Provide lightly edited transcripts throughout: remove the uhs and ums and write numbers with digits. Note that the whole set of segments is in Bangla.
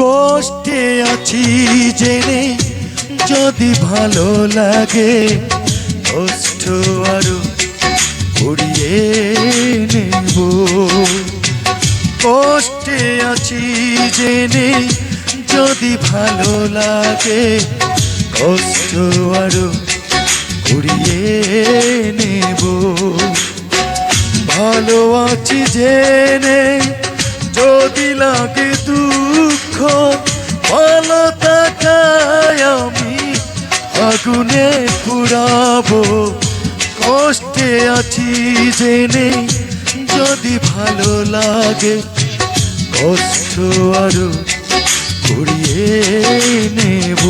কষ্টে আছি জেনে যদি ভালো লাগে কষ্ট আরো উড়িয়ে নেব। কষ্টে আছি জেনে যদি ভালো লাগে কষ্ট আরো উড়িয়ে নেব। ভালো আছি জেনে যদি লাগে দুঃখ ভালো থাকায় আমি আগুনে পুড়াবো। কষ্টে আছি জেনে যদি ভালো লাগে কষ্ট আরো উড়িয়ে নেব।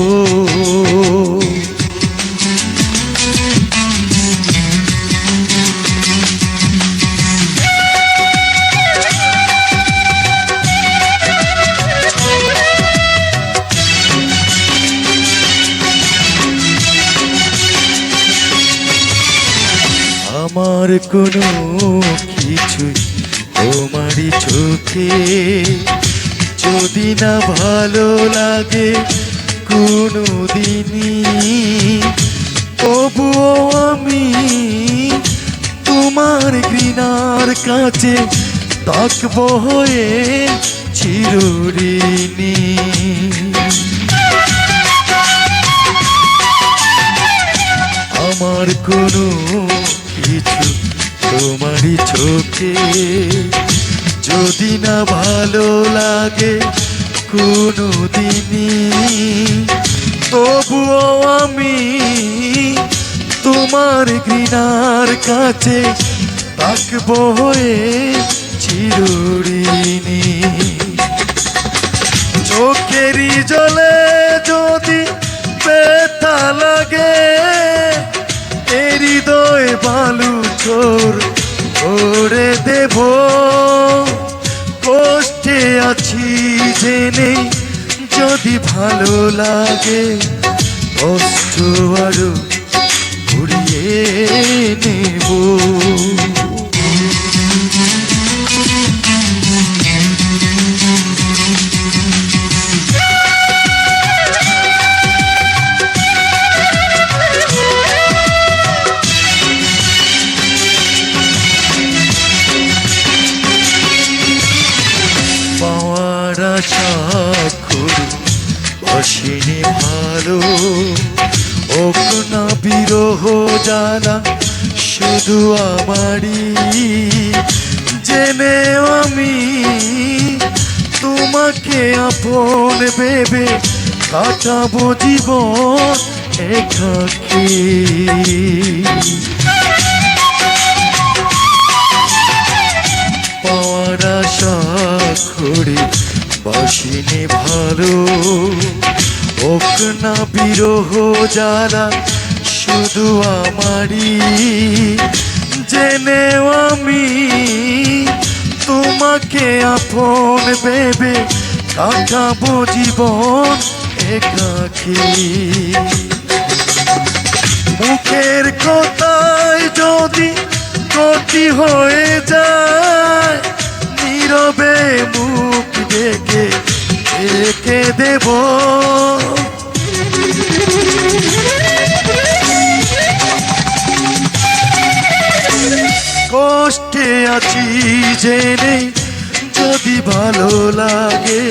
আমার কোনো কিছুই তোমারই চোখে যদি না ভালো লাগে কোনো দিনই তবুও আমি তোমার ঘৃণার কাছে থাকবো হয়ে চিরঋণী। আমার কোনো কিছু তোমারই চোখে যদি না ভালো লাগে কোনো দিনই তবুও আমি তোমার ঘৃণার কাছে থাকবো হয়ে চিরঋণী। চোখেরই জলে যদি ব্যথা লাগে হৃদয় বালু চোর করে দেব। কষ্টে আছি জেনে যদি ভালো লাগে কষ্ট আরো উড়িয়ে নেব। অসীনে ভালো ওক না বিরহ জানা শুধু আমারই জেনে আমি তোমাকে আপন ভেবে কাটাবো জীবন একাকী। পাওয়ার আশা করে বাসিনি ভালো ওক না বিরহ যারা শুধু আমারই জেনে আমি তোমাকে আপন ভেবে কাটাবো জীবন একাকী। মুখের কথায় যদি ক্ষতি হয়ে যায় নীরবে মুখ ডেকে রেখে দেব। কষ্টে আছি জেনে যদি ভালো লাগে